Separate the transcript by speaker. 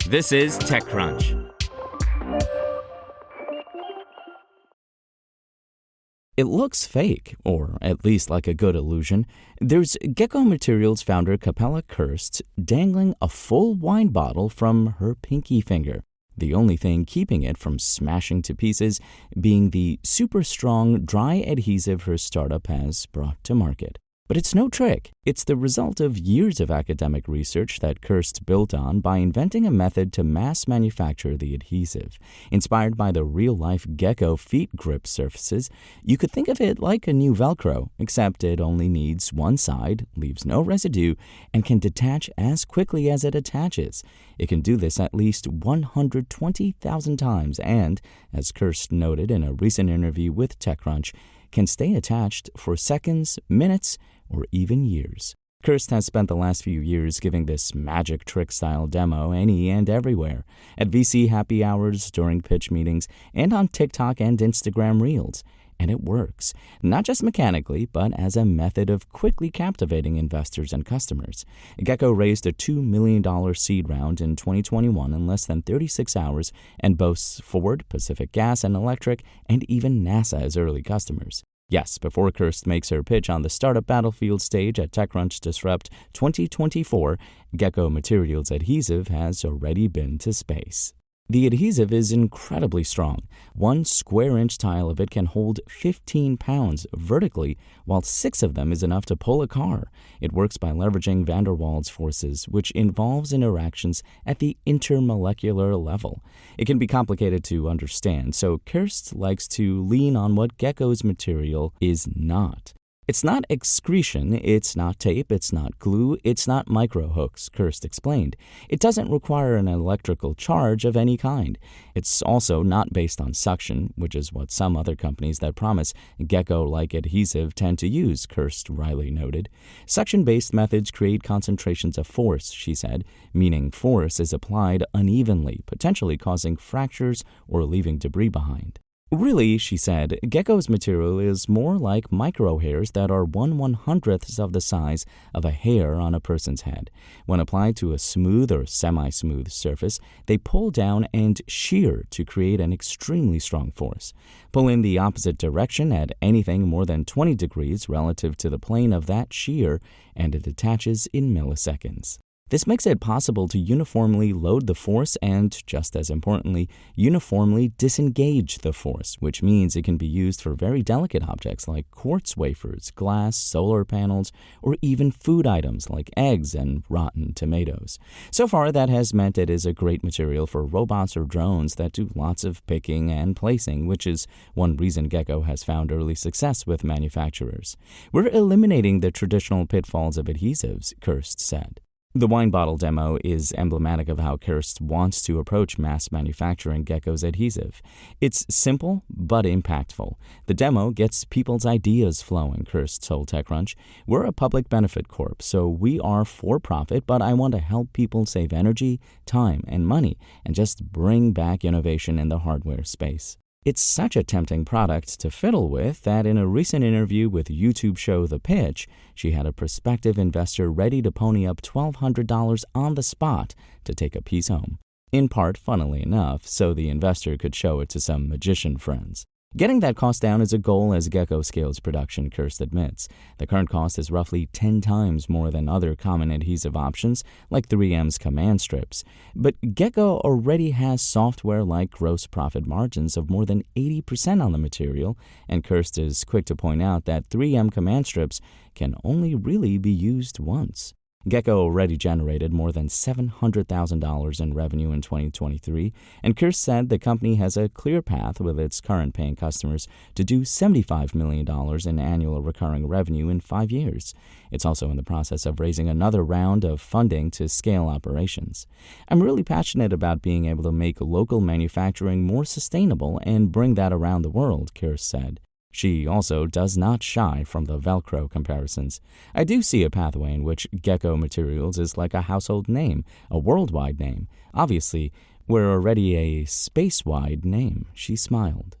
Speaker 1: This is TechCrunch. It looks fake, or at least like a good illusion. There's Gecko Materials founder Capella Kirst dangling a full wine bottle from her pinky finger, the only thing keeping it from smashing to pieces being the super strong dry adhesive her startup has brought to market. But it's no trick. It's the result of years of academic research that Kirst built on by inventing a method to mass manufacture the adhesive. Inspired by the real-life gecko feet grip surfaces, you could think of it like a new Velcro, except it only needs one side, leaves no residue, and can detach as quickly as it attaches. It can do this at least 120,000 times and, as Kirst noted in a recent interview with TechCrunch, can stay attached for seconds, minutes, or even years. Kirst has spent the last few years giving this magic trick-style demo any and everywhere, at VC happy hours, during pitch meetings, and on TikTok and Instagram Reels. And it works, not just mechanically, but as a method of quickly captivating investors and customers. Gecko raised a $2 million seed round in 2021 in less than 36 hours and boasts Ford, Pacific Gas and Electric, and even NASA as early customers. Yes, before Kirst makes her pitch on the startup battlefield stage at TechCrunch Disrupt 2024, Gecko Materials adhesive has already been to space. The adhesive is incredibly strong. 1 square inch tile of it can hold 15 pounds vertically, while 6 of them is enough to pull a car. It works by leveraging van der Waals forces, which involves interactions at the intermolecular level. It can be complicated to understand, so Kirst likes to lean on what Gecko's material is not. It's not excretion, it's not tape, it's not glue, it's not microhooks, Kirst explained. It doesn't require an electrical charge of any kind. It's also not based on suction, which is what some other companies that promise gecko-like adhesive tend to use, Kirst wryly noted. Suction-based methods create concentrations of force, she said, meaning force is applied unevenly, potentially causing fractures or leaving debris behind. Really, she said, Gecko's material is more like microhairs that are 1/100th of the size of a hair on a person's head. When applied to a smooth or semi-smooth surface, they pull down and shear to create an extremely strong force. Pull in the opposite direction at anything more than 20 degrees relative to the plane of that shear, and it attaches in milliseconds. This makes it possible to uniformly load the force and, just as importantly, uniformly disengage the force, which means it can be used for very delicate objects like quartz wafers, glass, solar panels, or even food items like eggs and rotten tomatoes. So far, that has meant it is a great material for robots or drones that do lots of picking and placing, which is one reason Gecko has found early success with manufacturers. We're eliminating the traditional pitfalls of adhesives, Kirst said. The wine bottle demo is emblematic of how Kirst wants to approach mass manufacturing Gecko's adhesive. It's simple but impactful. The demo gets people's ideas flowing, Kirst told TechCrunch. We're a public benefit corp, so we are for profit, but I want to help people save energy, time, and money, and just bring back innovation in the hardware space. It's such a tempting product to fiddle with that in a recent interview with YouTube show The Pitch, she had a prospective investor ready to pony up $1,200 on the spot to take a piece home. In part, funnily enough, so the investor could show it to some magician friends. Getting that cost down is a goal as Gecko scales production, Kirst admits. The current cost is roughly 10 times more than other common adhesive options, like 3M's Command Strips. But Gecko already has software-like gross profit margins of more than 80% on the material, and Kirst is quick to point out that 3M Command Strips can only really be used once. Gecko already generated more than $700,000 in revenue in 2023, and Kirst said the company has a clear path with its current paying customers to do $75 million in annual recurring revenue in 5 years. It's also in the process of raising another round of funding to scale operations. I'm really passionate about being able to make local manufacturing more sustainable and bring that around the world, Kirst said. She also does not shy from the Velcro comparisons. I do see a pathway in which Gecko Materials is like a household name, a worldwide name. Obviously, we're already a space-wide name, she smiled.